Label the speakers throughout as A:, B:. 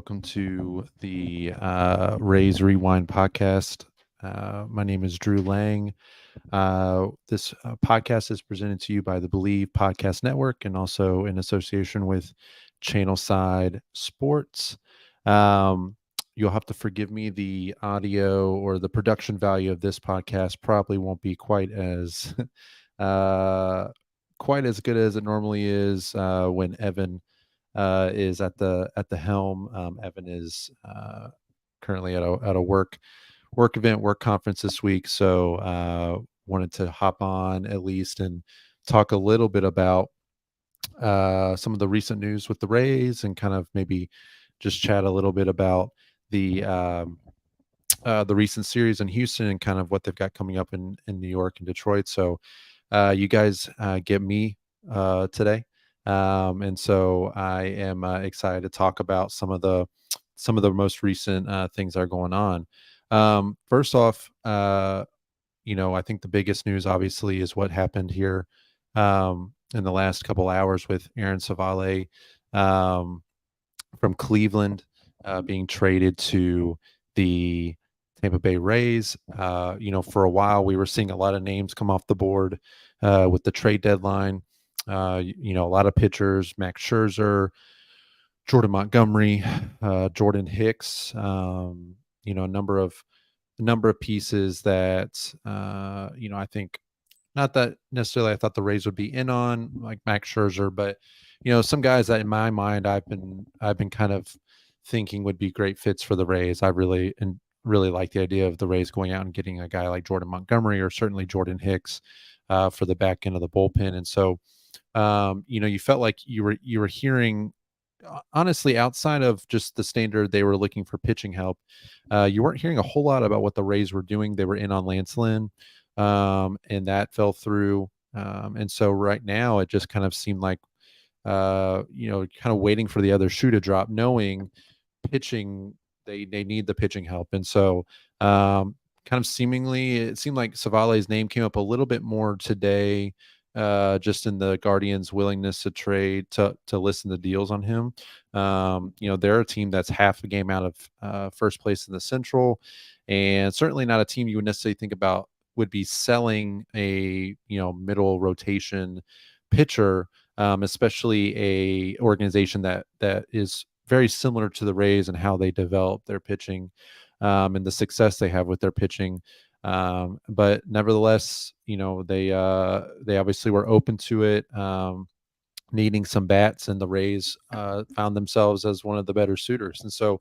A: welcome to the Raise Rewind podcast. My name is Drew Lang. This podcast is presented to you by the Believe Podcast Network and also in association with Channel Side Sports. Um, you'll have to forgive me. The audio or the production value of this podcast probably won't be uh, quite as good as it normally is when Evan is at the helm. Evan is currently at a work event, work conference this week, so wanted to hop on at least and talk a little bit about some of the recent news with the Rays and kind of maybe just chat a little bit about the recent series in Houston and kind of what they've got coming up in New York and Detroit. So you guys get me today, and so I am excited to talk about some of the most recent things that are going on. First off, I think the biggest news obviously is what happened here in the last couple hours with Aaron Civale um, from Cleveland being traded to the Tampa Bay Rays. For a while we were seeing a lot of names come off the board with the trade deadline. A lot of pitchers: Max Scherzer, Jordan Montgomery, Jordan Hicks. A number of pieces that I think, not that necessarily I thought the Rays would be in on, like Max Scherzer, but some guys that in my mind I've been kind of thinking would be great fits for the Rays. I really like the idea of the Rays going out and getting a guy like Jordan Montgomery or certainly Jordan Hicks for the back end of the bullpen. And so you felt like you were hearing, honestly, outside of just the standard, they were looking for pitching help. You weren't hearing a whole lot about what the Rays were doing. They were in on Lance Lynn, and that fell through. And so right now, it just kind of seemed like, kind of waiting for the other shoe to drop, knowing pitching, they need the pitching help. And so, kind of seemingly, it seemed like Civale's name came up a little bit more today, just in the Guardians' willingness to trade to listen to deals on him. They're a team that's half a game out of first place in the Central, and certainly not a team you would necessarily think about would be selling a middle rotation pitcher, especially a organization that is very similar to the Rays and how they develop their pitching, and the success they have with their pitching. But nevertheless, they obviously were open to it, needing some bats, and the Rays found themselves as one of the better suitors. And so,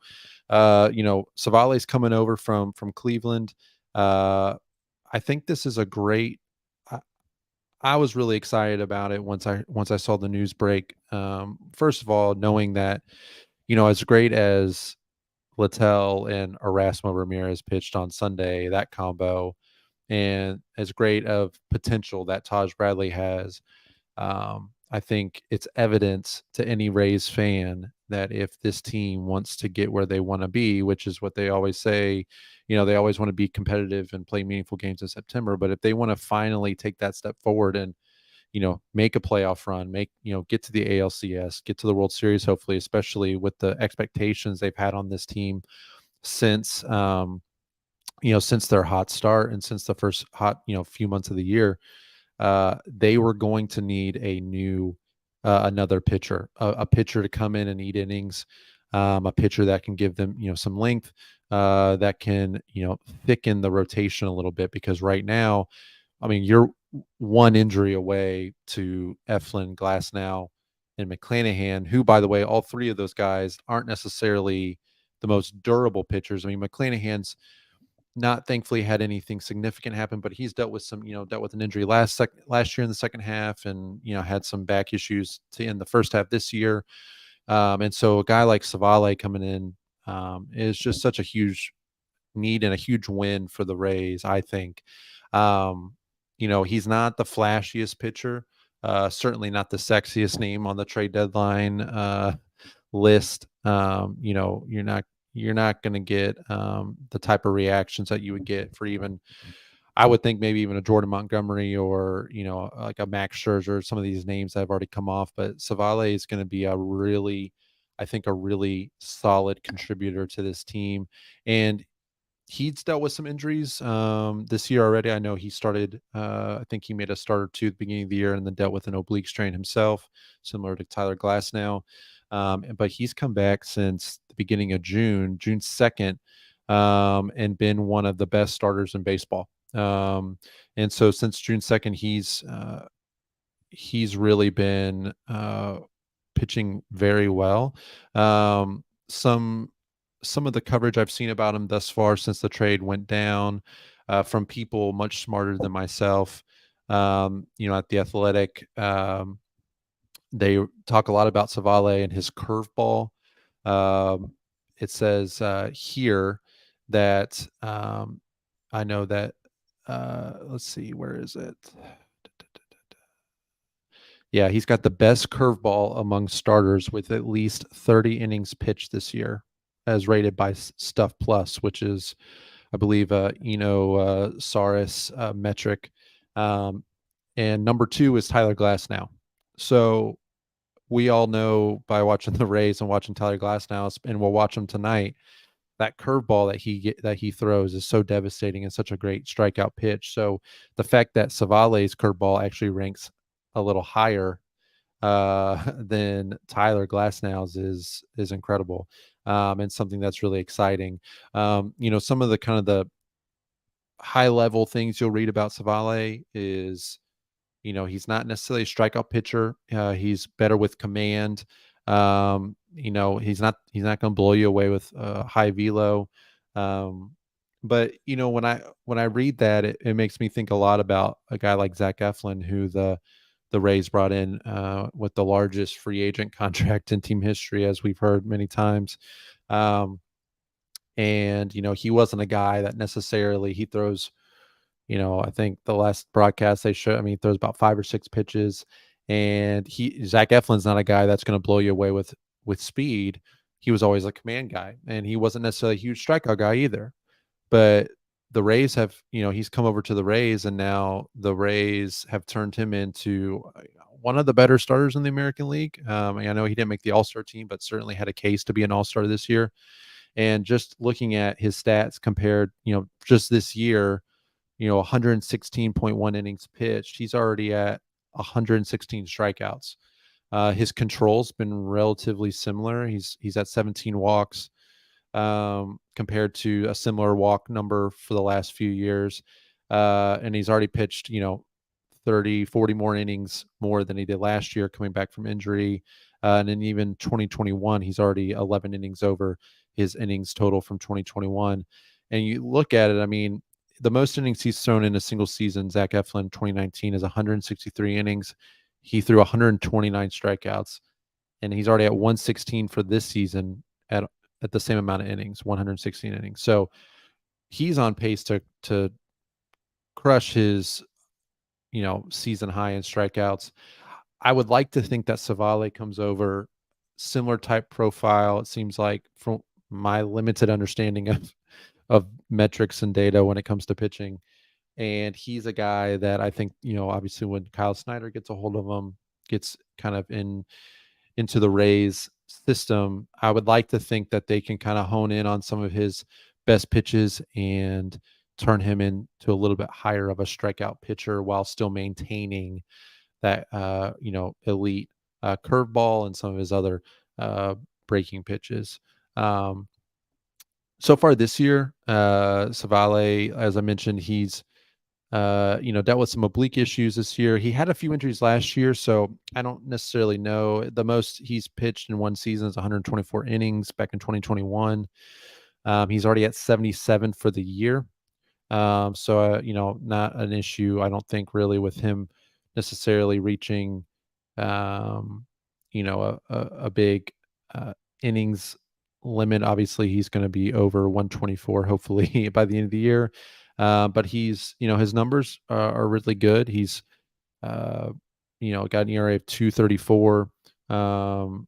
A: Civale's coming over from Cleveland. I think this is a great. I was really excited about it once I saw the news break. First of all, knowing that, as great as Littell and Erasmo Ramirez pitched on Sunday, that combo, and as great of potential that Taj Bradley has, I think it's evidence to any Rays fan that if this team wants to get where they want to be, which is what they always say, they always want to be competitive and play meaningful games in September. But if they want to finally take that step forward and, make a playoff run, get to the ALCS, get to the World Series, hopefully, especially with the expectations they've had on this team since, since their hot start and since the first hot, few months of the year, they were going to need another pitcher, a pitcher to come in and eat innings, a pitcher that can give them, some length, that can, thicken the rotation a little bit. Because right now, I mean, you're one injury away to Eflin, Glasnow, and McClanahan, who, by the way, all three of those guys aren't necessarily the most durable pitchers. I mean, McClanahan's not thankfully had anything significant happen, but he's dealt with an injury last year in the second half, and had some back issues in the first half this year. And so a guy like Civale coming in is just such a huge need and a huge win for the Rays, I think. He's not the flashiest pitcher, certainly not the sexiest name on the trade deadline list. You're not going to get the type of reactions that you would get for even, I would think, maybe even a Jordan Montgomery or like a Max Scherzer, some of these names that have already come off. But Civale is going to be a really I think a really solid contributor to this team. And he's dealt with some injuries this year already. I know he started, I think he made a start or two at the beginning of the year and then dealt with an oblique strain himself, similar to Tyler Glass now. But he's come back since the beginning of June 2nd, and been one of the best starters in baseball. And so since June 2nd, he's really been pitching very well. Some some of the coverage I've seen about him thus far since the trade went down, from people much smarter than myself, at the Athletic, they talk a lot about Civale and his curveball. Um, it says here that I know that. Let's see, where is it? Yeah, he's got the best curveball among starters with at least 30 innings pitched this year, as rated by Stuff Plus, which is, I believe, Saris metric. Um, and number two is Tyler Glass now. So we all know by watching the Rays and watching Tyler Glass now, and we'll watch him tonight. That curveball that he throws is so devastating and such a great strikeout pitch. So the fact that Savale's curveball actually ranks a little higher than Tyler Glasnow's is incredible, and something that's really exciting. Some of the kind of the high level things you'll read about Civale is, he's not necessarily a strikeout pitcher. He's better with command. He's not going to blow you away with high velo. Um, but when I read that, it makes me think a lot about a guy like Zach Eflin, who the Rays brought in with the largest free agent contract in team history, as we've heard many times. And he wasn't a guy that necessarily he throws. I think the last broadcast they showed, I mean, he throws about 5 or 6 pitches, and Zach Eflin's not a guy that's going to blow you away with speed. He was always a command guy, and he wasn't necessarily a huge strikeout guy either. But the Rays have, he's come over to the Rays, and now the Rays have turned him into one of the better starters in the American League. I know he didn't make the All-Star team, but certainly had a case to be an All-Star this year. And just looking at his stats compared, just this year, 116.1 innings pitched, he's already at 116 strikeouts. His control's been relatively similar. He's at 17 walks, compared to a similar walk number for the last few years. And he's already pitched, 30, 40 more innings more than he did last year coming back from injury. And then even 2021, he's already 11 innings over his innings total from 2021. And you look at it, I mean, the most innings he's thrown in a single season, Zach Eflin, 2019, is 163 innings. He threw 129 strikeouts, and he's already at 116 for this season at the same amount of innings, 116 innings. So he's on pace to crush his, season high in strikeouts. I would like to think that Civale comes over similar type profile. It seems like, from my limited understanding of metrics and data when it comes to pitching. And he's a guy that I think, obviously when Kyle Snyder gets a hold of him, gets kind of into the Rays system, I would like to think that they can kind of hone in on some of his best pitches and turn him into a little bit higher of a strikeout pitcher while still maintaining that elite curveball and some of his other breaking pitches. So far this year, Civale, as I mentioned, he's dealt with some oblique issues this year. He had a few injuries last year, so I don't necessarily know. The most he's pitched in one season is 124 innings back in 2021. He's already at 77 for the year. Not an issue, I don't think, really, with him necessarily reaching, a big innings limit. Obviously, he's going to be over 124, hopefully, by the end of the year. But he's, his numbers are really good. He's, got an ERA of 2.34.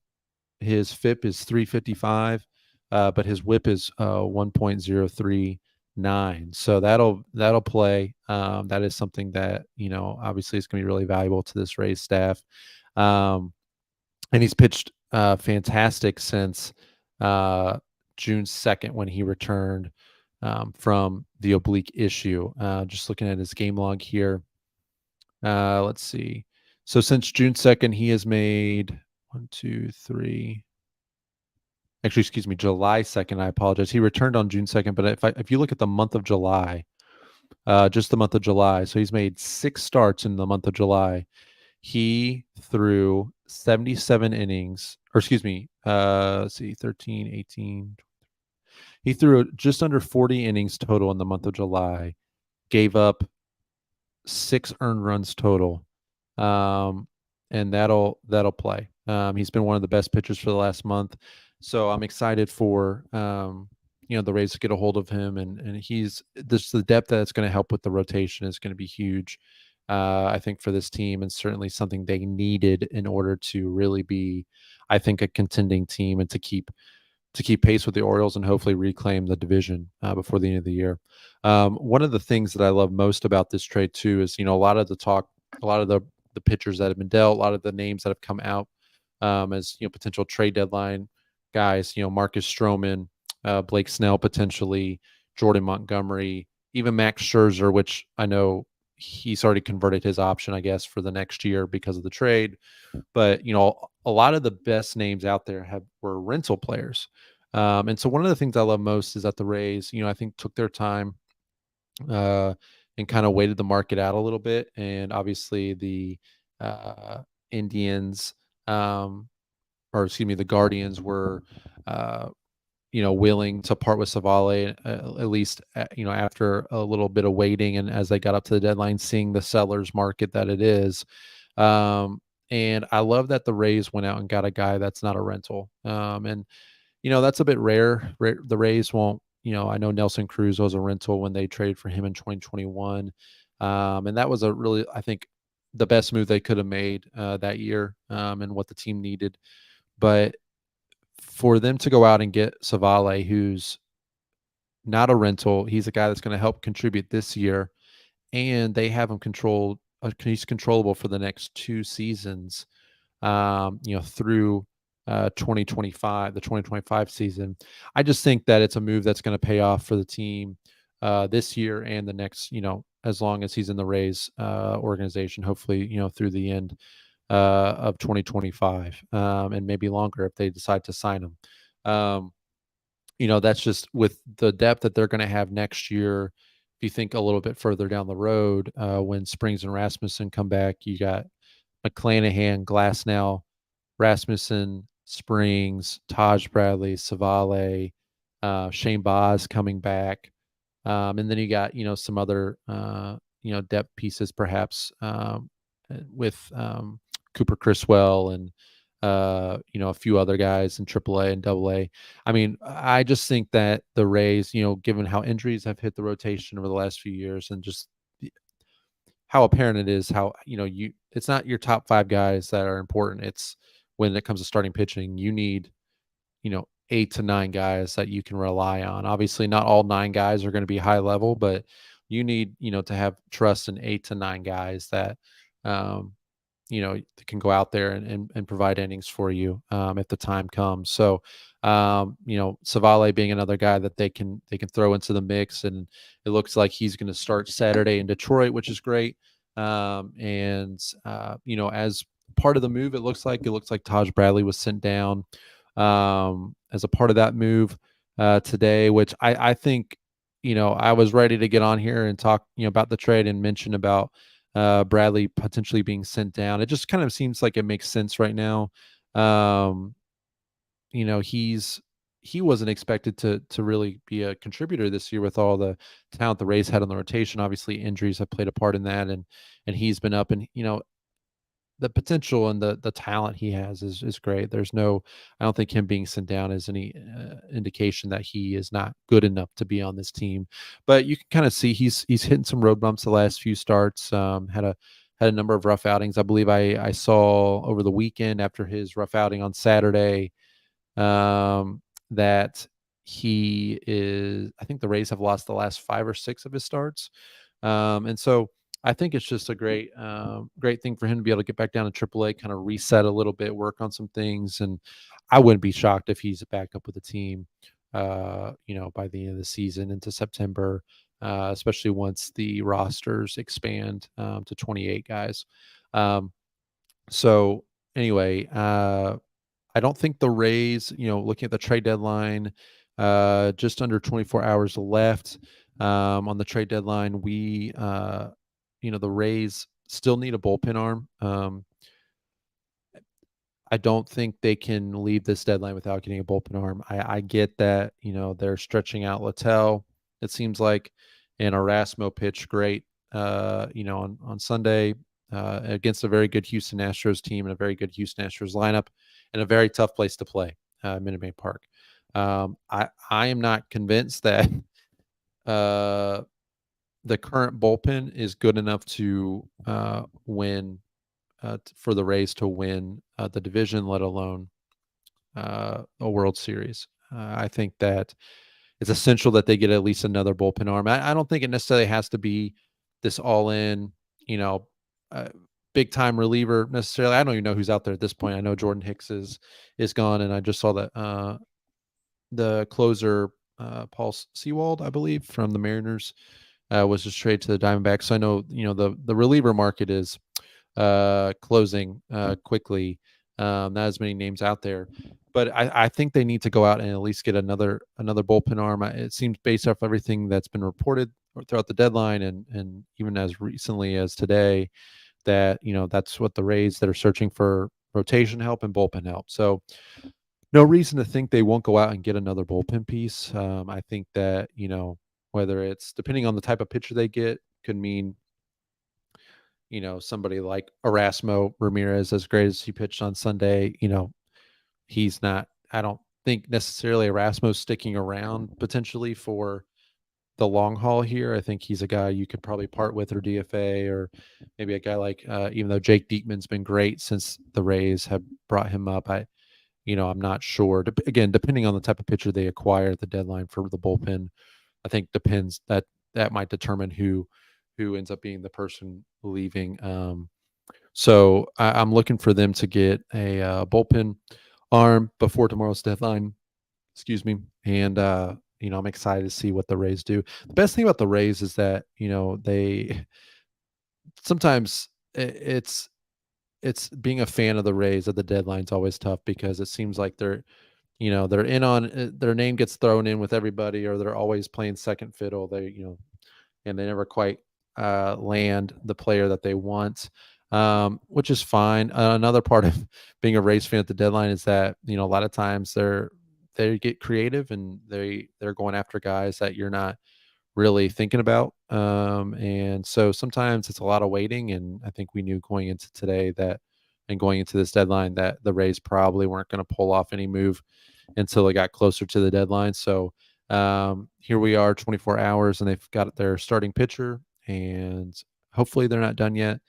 A: His FIP is 3.55, but his WHIP is 1.039. So that'll play. That is something that, obviously is going to be really valuable to this Rays staff. And he's pitched fantastic since uh, June 2nd when he returned from the oblique issue. Just looking at his game log here. Let's see. So since June 2nd, he has made one, two, three. Actually, excuse me, July 2nd. I apologize. He returned on June 2nd, but if you look at the month of July, just the month of July, so he's made 6 starts in the month of July. He threw 77 innings, or excuse me, let's see, 13, 18. He threw just under 40 innings total in the month of July, gave up 6 earned runs total. Um, and that'll play. He's been one of the best pitchers for the last month. So I'm excited for the Rays to get a hold of him, and he's this the depth that's going to help with the rotation is going to be huge. I think for this team, and certainly something they needed in order to really be, I think, a contending team and to keep pace with the Orioles and hopefully reclaim the division before the end of the year. One of the things that I love most about this trade too is a lot of the talk, a lot of the pitchers that have been dealt, a lot of the names that have come out as potential trade deadline guys. Marcus Stroman, Blake Snell potentially, Jordan Montgomery, even Max Scherzer, which I know he's already converted his option, I guess, for the next year because of the trade. But a lot of the best names out there were rental players. And so one of the things I love most is that the Rays, I think took their time uh, and kind of waited the market out a little bit. And obviously the uh, Indians, or excuse me, the Guardians were, uh, willing to part with Civale, at least, after a little bit of waiting and as they got up to the deadline, seeing the seller's market that it is. Um, and I love that the Rays went out and got a guy that's not a rental. And that's a bit rare. The Rays won't. I know Nelson Cruz was a rental when they traded for him in 2021, and that was a really, I think, the best move they could have made that year, and what the team needed. But for them to go out and get Civale, who's not a rental, he's a guy that's going to help contribute this year, and they have him controlled. He's controllable for the next 2 seasons, through 2025, the 2025 season. I just think that it's a move that's going to pay off for the team this year and the next, as long as he's in the Rays organization, hopefully, through the end of 2025, and maybe longer if they decide to sign him. Um, that's just with the depth that they're going to have next year. If you think a little bit further down the road, when Springs and Rasmussen come back, you got McClanahan, Glasnow, Rasmussen, Springs, Taj Bradley, Civale, Shane Baz coming back. And then you got, some other, depth pieces perhaps with Cooper Criswell and, a few other guys in AAA and AA. I mean, I just think that the Rays, given how injuries have hit the rotation over the last few years and just how apparent it is how it's not your top 5 guys that are important. It's when it comes to starting pitching, you need 8 to 9 guys that you can rely on. Obviously, not all 9 guys are going to be high level, but you need to have trust in 8 to 9 guys that um, can go out there and provide innings for you if the time comes. So, Civale being another guy that they can throw into the mix, and it looks like he's going to start Saturday in Detroit, which is great. As part of the move, it looks like Taj Bradley was sent down as a part of that move today, which I think I was ready to get on here and talk about the trade and mention about Bradley potentially being sent down. It just kind of seems like it makes sense right now. Um, you know, he's he wasn't expected to really be a contributor this year with all the talent the Rays had on the rotation. Obviously, injuries have played a part in that, and he's been up, and the potential and the talent he has is great. I don't think him being sent down is any indication that he is not good enough to be on this team. But you can kind of see he's hitting some road bumps the last few starts. Had a number of rough outings. I believe I saw over the weekend after his rough outing on Saturday that he is. I think the Rays have lost the last 5 or 6 of his starts, and so I think it's just a great thing for him to be able to get back down to AAA, kind of reset a little bit, work on some things, and I wouldn't be shocked if he's back up with the team, by the end of the season into September, especially once the rosters expand to 28 guys. Um, so anyway, I don't think the Rays, looking at the trade deadline, just under 24 hours left on the trade deadline. The Rays still need a bullpen arm. I don't think they can leave this deadline without getting a bullpen arm. I get that, they're stretching out Littell, it seems like, and Erasmo pitched great, on Sunday against a very good Houston Astros team and a very good Houston Astros lineup and a very tough place to play, Minute Maid Park. I am not convinced that uh, the current bullpen is good enough to win for the Rays to win the division, let alone a World Series. I think that it's essential that they get at least another bullpen arm. I don't think it necessarily has to be this all-in, you know, uh, big time reliever necessarily. I don't even know who's out there at this point. I know Jordan Hicks is gone, and I just saw that the closer Paul Sewald, I believe, from the Mariners, was just traded to the Diamondbacks. So I know the reliever market is closing quickly. Not as many names out there, but I think they need to go out and at least get another bullpen arm. It seems based off everything that's been reported throughout the deadline and even as recently as today that that's what the Rays that are searching for rotation help and bullpen help. So no reason to think they won't go out and get another bullpen piece. I think that whether it's depending on the type of pitcher they get could mean somebody like Erasmo Ramirez, as great as he pitched on Sunday, he's not, I don't think necessarily Erasmo's sticking around potentially for the long haul here. I think he's a guy you could probably part with or DFA, or maybe a guy like, even though Jake Diekman's been great since the Rays have brought him up. I'm not sure. Again, depending on the type of pitcher they acquire at the deadline for the bullpen, I think depends that might determine who ends up being the person leaving. So I'm looking for them to get a bullpen arm before tomorrow's deadline. Excuse me, and I'm excited to see what the Rays do. The best thing about the Rays is that they sometimes it's being a fan of the Rays at the deadline's always tough because it seems like they're in on their name gets thrown in with everybody, or they're always playing second fiddle. And they never quite land the player that they want, which is fine. Another part of being a Rays fan at the deadline is that a lot of times they get creative and they're going after guys that you're not really thinking about, and so sometimes it's a lot of waiting. And I think we knew going into today that and going into this deadline that the Rays probably weren't going to pull off any move until it got closer to the deadline. So here we are, 24 hours, and they've got their starting pitcher, and hopefully they're not done yet.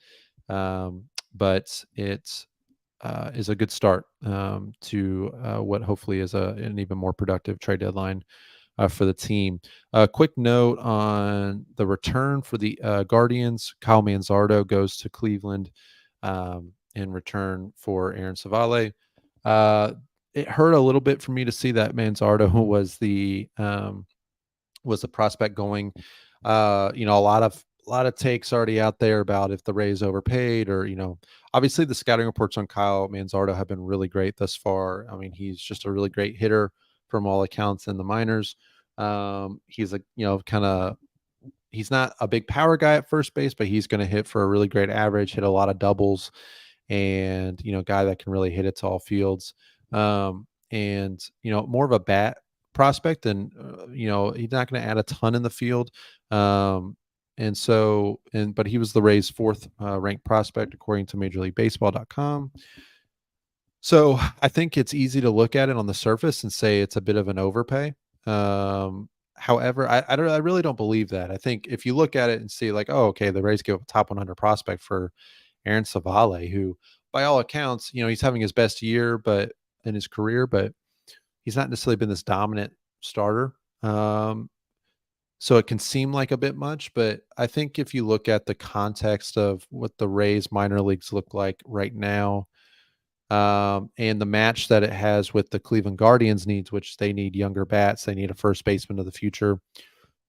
A: But it is a good start to what hopefully is an even more productive trade deadline for the team. A quick note on the return for the Guardians. Kyle Manzardo goes to Cleveland in return for Aaron Civale. It hurt a little bit for me to see that Manzardo was the prospect going. A lot of takes already out there about if the Rays overpaid, or obviously the scouting reports on Kyle Manzardo have been really great thus far. I mean, he's just a really great hitter from all accounts in the minors. He's a kind of he's not a big power guy at first base, but he's going to hit for a really great average, hit a lot of doubles, and guy that can really hit it to all fields. And more of a bat prospect, and he's not going to add a ton in the field. But he was the Rays' fourth ranked prospect according to MajorLeagueBaseball.com. So I think it's easy to look at it on the surface and say it's a bit of an overpay. However, I really don't believe that. I think if you look at it and see like, oh, okay, the Rays give up a top 100 prospect for Aaron Civale, who by all accounts, he's having his best year, but in his career, but he's not necessarily been this dominant starter. So it can seem like a bit much, but I think if you look at the context of what the Rays minor leagues look like right now, and the match that it has with the Cleveland Guardians needs, which they need younger bats, they need a first baseman of the future.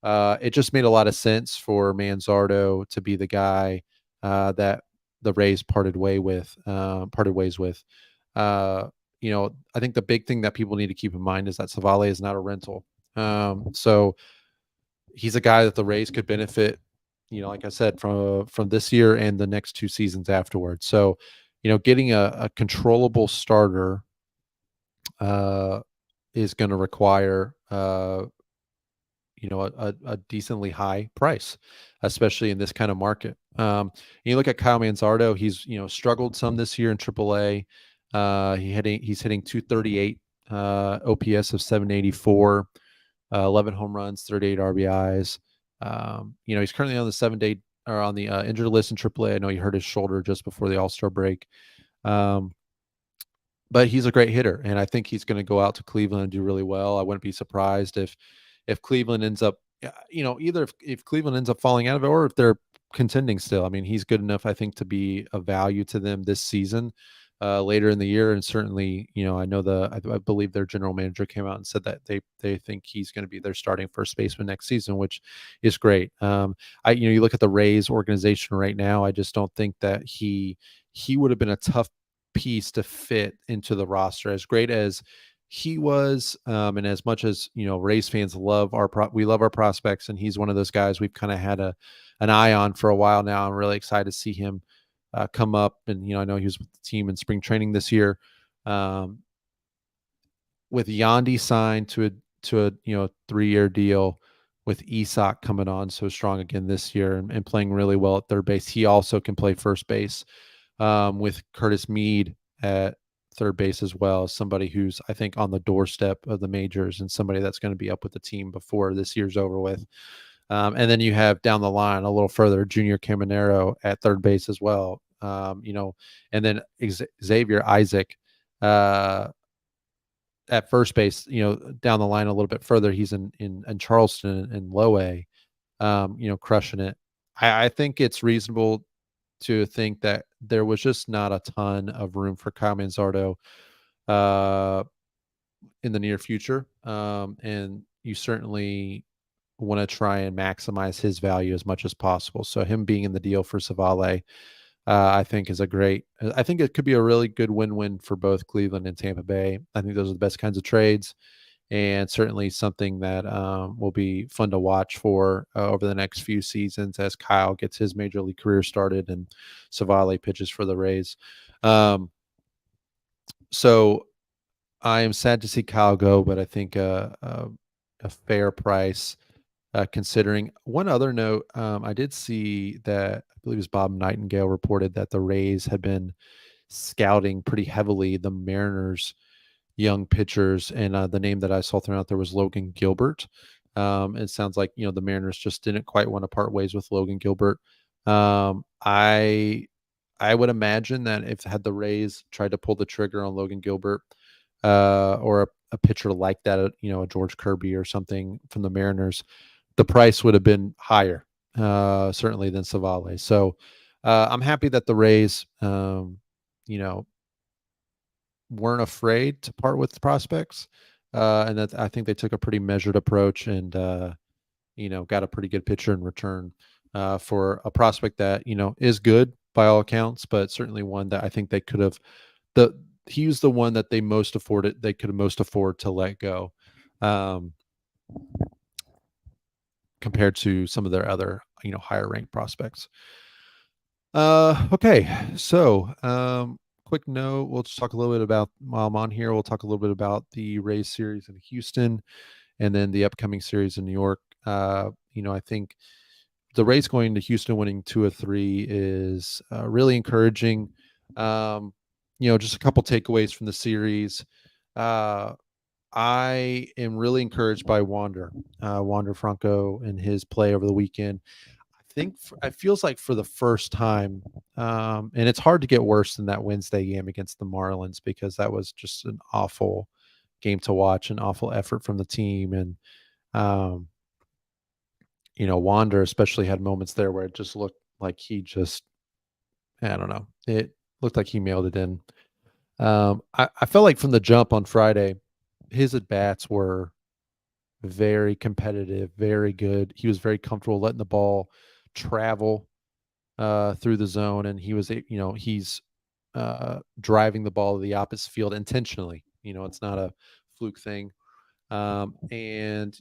A: It just made a lot of sense for Manzardo to be the guy that the Rays parted ways with. Uh, I think the big thing that people need to keep in mind is that Civale is not a rental. So he's a guy that the Rays could benefit, like I said, from this year and the next 2 seasons afterwards. So, getting a controllable starter uh, is going to require a decently high price, especially in this kind of market. You look at Kyle Manzardo; he's struggled some this year in AAA. He's hitting 238, OPS of 784, 11 home runs, 38 RBIs. He's currently on the 7-day or on the injured list in AAA. I know he hurt his shoulder just before the All-Star break. Um, but he's a great hitter, and I think he's going to go out to Cleveland and do really well. I wouldn't be surprised if Cleveland ends up, either if Cleveland ends up falling out of it or if they're contending still. I mean, he's good enough, I think, to be a value to them this season, later in the year, and certainly, I know I believe their general manager came out and said that they think he's going to be their starting first baseman next season, which is great. You look at the Rays organization right now. I just don't think that he would have been a tough piece to fit into the roster. As great as he was, and as much as Rays fans love we love our prospects, and he's one of those guys we've kind of had an eye on for a while now. I'm really excited to see him come up, and I know he was with the team in spring training this year. With Yandy signed to a 3-year deal, with Isak coming on so strong again this year and playing really well at third base, he also can play first base. With Curtis Mead at third base as well, somebody who's, I think, on the doorstep of the majors and somebody that's going to be up with the team before this year's over with. And then you have down the line a little further Junior Caminero at third base as well. And then Xavier Isaac at first base. Down the line a little bit further, he's in Charleston and Low A, crushing it. I think it's reasonable to think that there was just not a ton of room for Kyle Manzardo in the near future. And you certainly want to try and maximize his value as much as possible. So him being in the deal for Civale, I think I think it could be a really good win-win for both Cleveland and Tampa Bay. I think those are the best kinds of trades, and certainly something that will be fun to watch for over the next few seasons as Kyle gets his major league career started and Civale pitches for the Rays. So I am sad to see Kyle go, but I think a fair price, considering. One other note, I did see that I believe it was Bob Nightingale reported that the Rays had been scouting pretty heavily the Mariners' young pitchers, and the name that I saw thrown out there was Logan Gilbert. It sounds like the Mariners just didn't quite want to part ways with Logan Gilbert. I would imagine that if had the Rays tried to pull the trigger on Logan Gilbert, or a pitcher like that, a George Kirby or something from the Mariners, the price would have been higher, certainly than Civale. So I'm happy that the Rays, weren't afraid to part with prospects, and that I think they took a pretty measured approach and got a pretty good pitcher in return for a prospect that is good by all accounts, but certainly one that I think they could have. He was the one that they could have most afford to let go, compared to some of their other higher ranked prospects. Okay, so quick note, we'll just talk a little bit about, while I'm on here, we'll talk a little bit about the Rays series in Houston and then the upcoming series in New York. I think the Rays going to Houston winning 2 of 3 is really encouraging. Just a couple takeaways from the series. I am really encouraged by Wander Franco and his play over the weekend. I think it feels like for the first time, and it's hard to get worse than that Wednesday game against the Marlins, because that was just an awful game to watch, an awful effort from the team. And Wander especially had moments there where it just looked like he just, I don't know, it looked like he mailed it in. I felt like from the jump on Friday, his at bats were very competitive, very good. He was very comfortable letting the ball travel through the zone, and he's driving the ball to the opposite field intentionally. It's not a fluke thing. And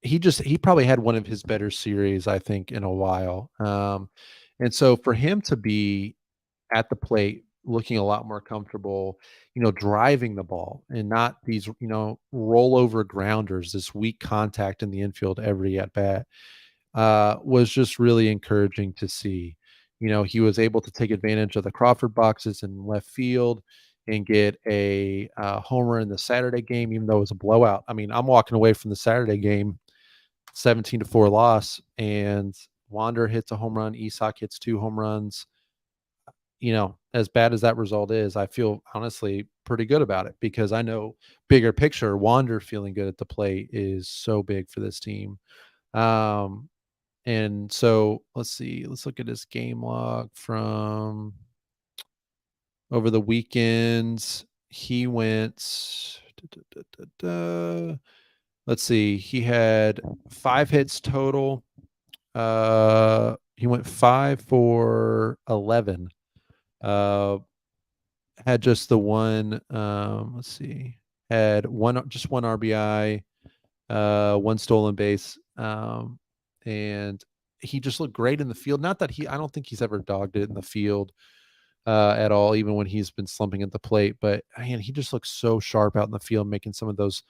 A: he probably had one of his better series, I think, in a while. And so for him to be at the plate looking a lot more comfortable, driving the ball and not these, rollover grounders, this weak contact in the infield every at bat, was just really encouraging to see. He was able to take advantage of the Crawford boxes in left field and get a homer in the Saturday game, even though it was a blowout. I mean, I'm walking away from the Saturday game 17-4 loss, and Wander hits a home run, Isak hits 2 home runs. As bad as that result is, I feel honestly pretty good about it because I know bigger picture, Wander feeling good at the plate is so big for this team. Um, and so let's see, let's look at his game log from over the weekends. He went, let's see, he had 5 hits total. He went 5 for 11. Uh, had just the one, let's see, had just one RBI, one stolen base, and he just looked great in the field. Not that I don't think he's ever dogged it in the field at all, even when he's been slumping at the plate. But man, he just looks so sharp out in the field, making some of those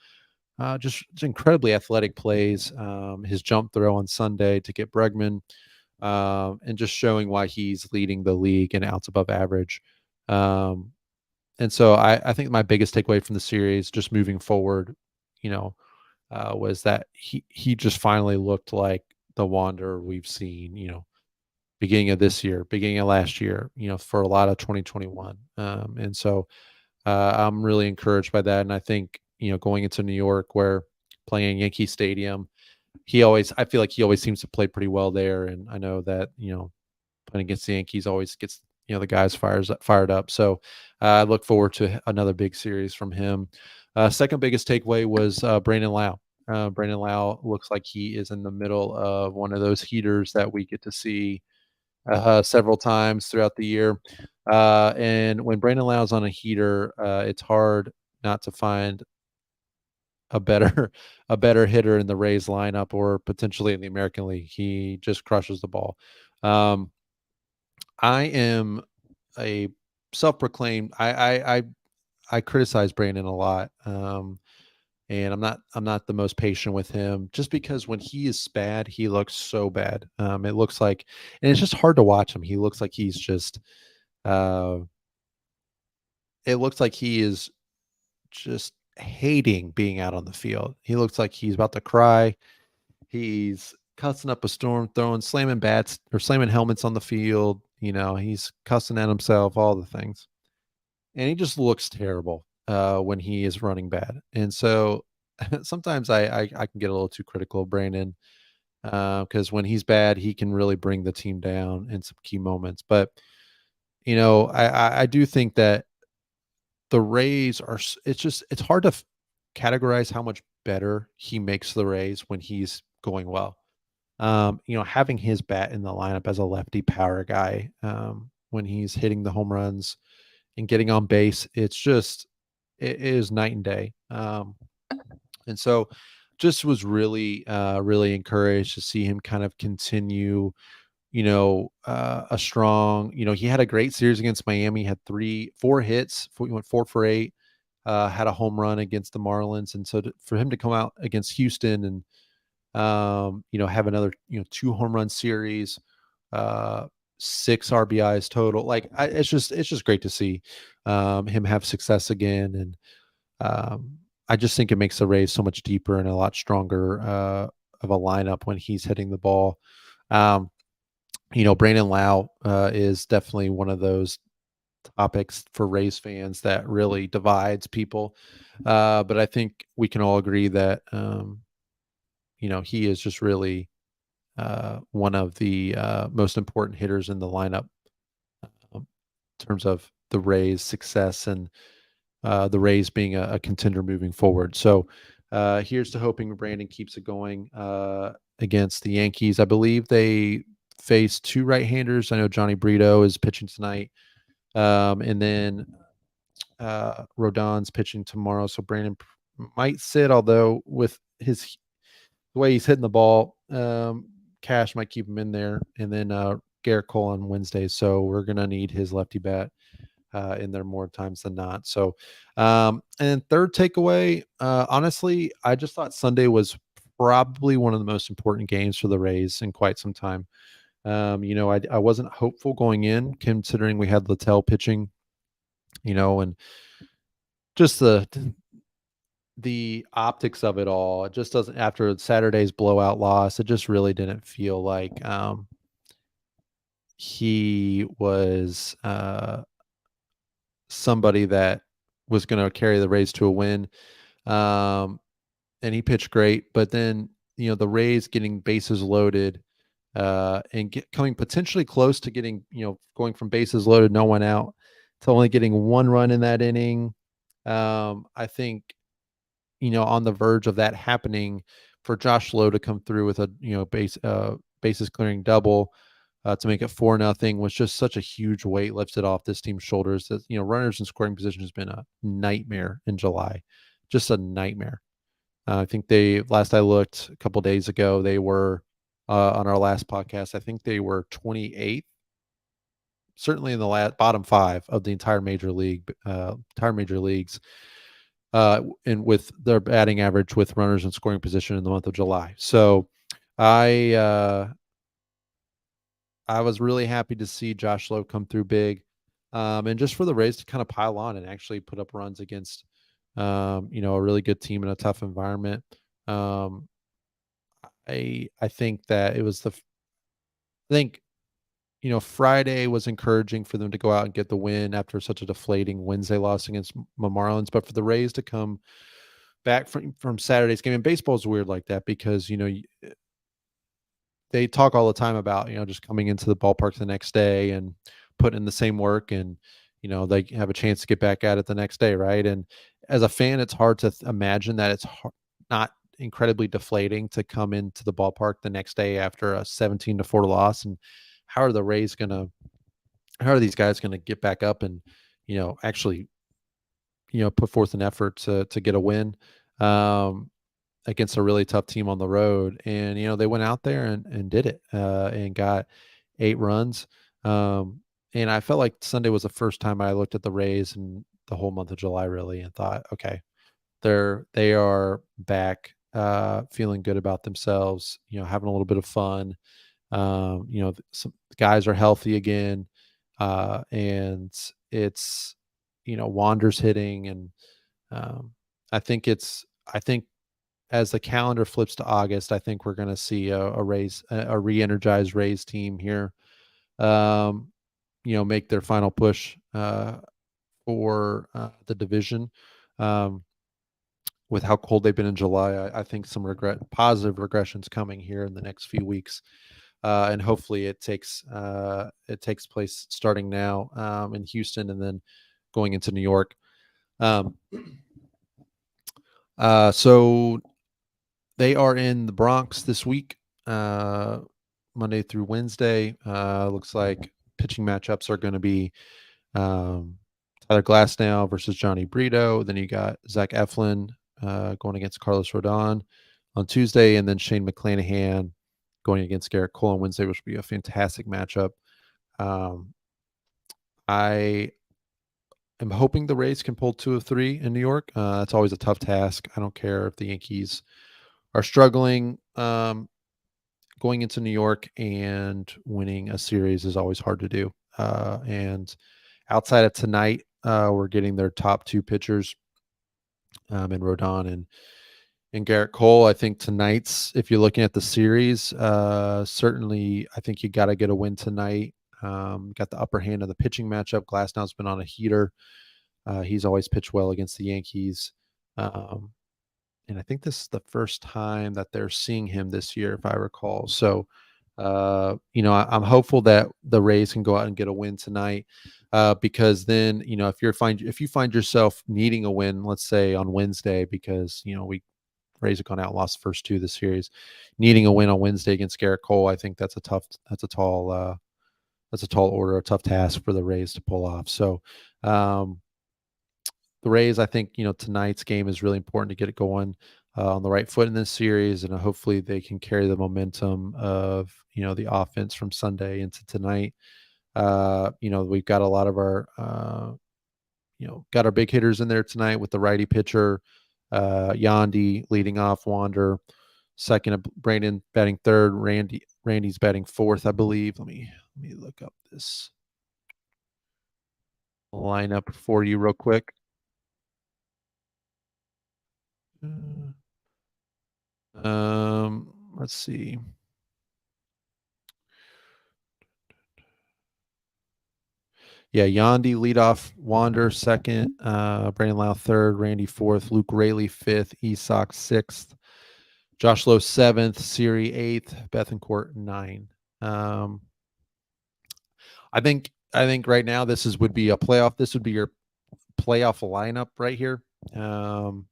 A: just incredibly athletic plays. His jump throw on Sunday to get Bregman, and just showing why he's leading the league in outs above average. Um, and so I think my biggest takeaway from the series, just moving forward, you know, was that he just finally looked like the Wanderer we've seen, beginning of this year, beginning of last year, for a lot of 2021. And so I'm really encouraged by that. And I think, going into New York, where playing Yankee Stadium, I feel like he always seems to play pretty well there. And I know that, playing against the Yankees always gets, the guys fired up. So I look forward to another big series from him. Second biggest takeaway was Brandon Lau. Brandon Lau looks like he is in the middle of one of those heaters that we get to see several times throughout the year. And when Brandon Lau's on a heater, it's hard not to find a better a better hitter in the Rays lineup or potentially in the American League. He just crushes the ball. Um, I am a self-proclaimed. I criticize Brandon a lot, and I'm not the most patient with him just because when he is bad, he looks so bad. It looks like, and it's just hard to watch him. He looks like he's just. Uh, it looks like he is just hating being out on the field. He looks like he's about to cry. He's cussing up a storm, slamming bats or slamming helmets on the field. He's cussing at himself, all the things. And he just looks terrible when he is running bad. And so sometimes I can get a little too critical of Brandon because when he's bad, he can really bring the team down in some key moments. But I do think that the Rays it's hard to categorize how much better he makes the Rays when he's going well. Having his bat in the lineup as a lefty power guy, when he's hitting the home runs and getting on base, it is night and day. And so just was really, really encouraged to see him kind of continue, a strong, he had a great series against Miami, had 4 hits, he went 4 for 8, had a home run against the Marlins. And so for him to come out against Houston and, have another, 2 home run series, 6 RBIs total. Like it's just great to see him have success again. And I just think it makes the Rays so much deeper and a lot stronger of a lineup when he's hitting the ball. Um, Brandon Lau is definitely one of those topics for Rays fans that really divides people. But I think we can all agree that he is just really one of the most important hitters in the lineup in terms of the Rays' success and the Rays being a contender moving forward. So here's to hoping Brandon keeps it going against the Yankees. I believe they face two right-handers. I know Johnny Brito is pitching tonight, and then Rodon's pitching tomorrow. So Brandon might sit, although with the way he's hitting the ball, Cash might keep him in there, and then Garrett Cole on Wednesday. So we're gonna need his lefty bat in there more times than not. So, and then third takeaway, honestly, I just thought Sunday was probably one of the most important games for the Rays in quite some time. I wasn't hopeful going in, considering we had Littell pitching, and just the optics of it all. It just doesn't, after Saturday's blowout loss, it just really didn't feel like he was somebody that was going to carry the Rays to a win. Um, and he pitched great, but then, the Rays getting bases loaded and coming potentially close to getting, going from bases loaded, no one out, to only getting one run in that inning. I think, on the verge of that happening, for Josh Lowe to come through with a, bases clearing double to make it 4-0 was just such a huge weight lifted off this team's shoulders. That, runners in scoring position has been a nightmare in July, just a nightmare. I think last I looked a couple days ago, they were on our last podcast. I think they were 28th, certainly in the bottom five of the entire major leagues, and with their batting average with runners in scoring position in the month of July. So, I was really happy to see Josh Lowe come through big, and just for the Rays to kind of pile on and actually put up runs against, a really good team in a tough environment. Um, I think that it was I think, Friday was encouraging for them to go out and get the win after such a deflating Wednesday loss against the Marlins, but for the Rays to come back from Saturday's game, and baseball is weird like that because, they talk all the time about, just coming into the ballpark the next day and putting in the same work, and, they have a chance to get back at it the next day. Right. And as a fan, it's hard to imagine that it's not incredibly deflating to come into the ballpark the next day after a 17-4 loss. And how are the Rays going to, how are these guys going to get back up and, actually, put forth an effort to get a win? Against a really tough team on the road. And, they went out there and did it and got 8 runs. And I felt like Sunday was the first time I looked at the Rays in the whole month of July, really, and thought, okay, they are back, feeling good about themselves, having a little bit of fun. Some guys are healthy again. And it's, Wander's hitting. And I think as the calendar flips to August, I think we're going to see a re-energized Rays team here, make their final push for the division. With how cold they've been in July, I think some positive regressions coming here in the next few weeks, and hopefully it takes place starting now in Houston and then going into New York. So they are in the Bronx this week, Monday through Wednesday. Looks like pitching matchups are going to be Tyler Glasnow versus Johnny Brito. Then you got Zach Eflin going against Carlos Rodon on Tuesday, and then Shane McClanahan going against Garrett Cole on Wednesday, which would be a fantastic matchup. I am hoping the Rays can pull 2 of 3 in New York. It's always a tough task. I don't care if the Yankees are struggling. Going into New York and winning a series is always hard to do. And outside of tonight, we're getting their top 2 pitchers in Rodon and Garrett Cole. I think tonight's, if you're looking at the series, certainly I think you got to get a win tonight. Got the upper hand of the pitching matchup. Glasnow's been on a heater. He's always pitched well against the Yankees. and I think this is the first time that they're seeing him this year, if I recall. So, I'm hopeful that the Rays can go out and get a win tonight, because then, if you find yourself needing a win, let's say on Wednesday, because we Rays have gone out and lost the first two of the series, needing a win on Wednesday against Garrett Cole, I think that's a tall order, a tough task for the Rays to pull off. So, um, the Rays, I think, tonight's game is really important to get it going on the right foot in this series, and hopefully they can carry the momentum of the offense from Sunday into tonight. We've got a lot of our got our big hitters in there tonight with the righty pitcher, Yandy leading off, Wander second, Brandon batting third, Randy's batting fourth, I believe. Let me look up this lineup for you real quick. Let's see. Yeah, Yandy leadoff, Wander second, Brandon Lau third, Randy fourth, Luke Rayleigh fifth, Esox sixth, Josh Lowe seventh, Siri eighth, Bethencourt nine. Um, I think right now would be a playoff. This would be your playoff lineup right here. Um,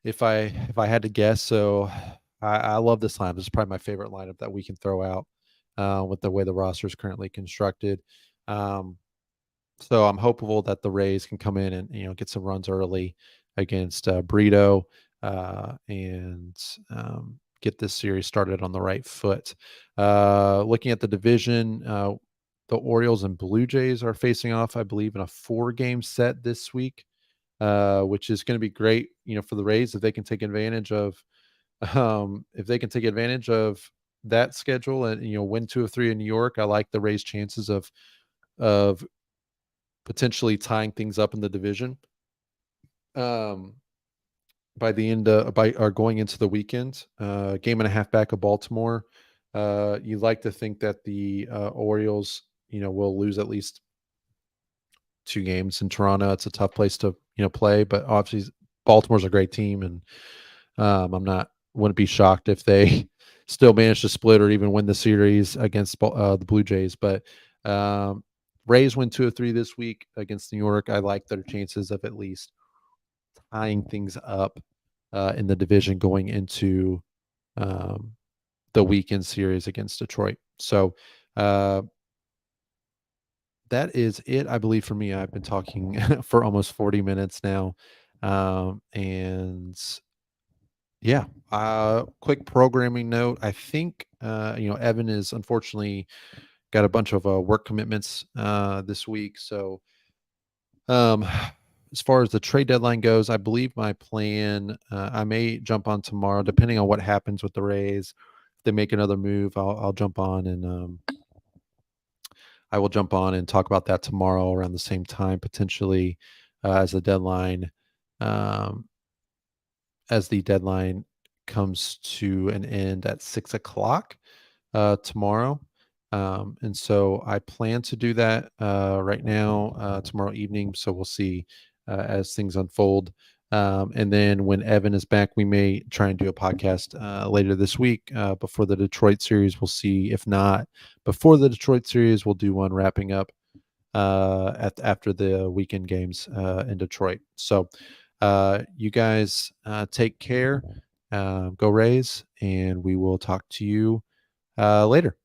A: if I had to guess, so I love this lineup. This is probably my favorite lineup that we can throw out with the way the roster is currently constructed. Um, So I'm hopeful that the Rays can come in and get some runs early against Brito, and get this series started on the right foot. Looking at the division, the Orioles and Blue Jays are facing off, I believe, in a 4-game set this week, which is going to be great, for the Rays if they can take advantage of that schedule and win 2 of 3 in New York. I like the Rays' chances of potentially tying things up in the division um, by the end by or going into the weekend. Game and a half back of Baltimore. You like to think that the Orioles, will lose at least 2 games in Toronto. It's a tough place to play, but obviously Baltimore's a great team, and I'm not wouldn't be shocked if they still manage to split or even win the series against the Blue Jays. But um, Rays win 2 of 3 this week against New York. I like their chances of at least tying things up in the division going into um, the weekend series against Detroit. So uh, that is it, I believe, for me. I've been talking for almost 40 minutes now. And yeah, quick programming note. I think, Evan is unfortunately got a bunch of work commitments this week. So, um, as far as the trade deadline goes, I believe my plan, I may jump on tomorrow, depending on what happens with the Rays. If they make another move, I'll jump on and I will jump on and talk about that tomorrow around the same time, potentially as the deadline. Um, as the deadline comes to an end at 6 o'clock tomorrow. And so I plan to do that right now, tomorrow evening. So we'll see as things unfold. And then when Evan is back, we may try and do a podcast later this week before the Detroit series. We'll see. If not, before the Detroit series, we'll do one wrapping up after the weekend games in Detroit. So you guys take care. Go Rays, and we will talk to you later.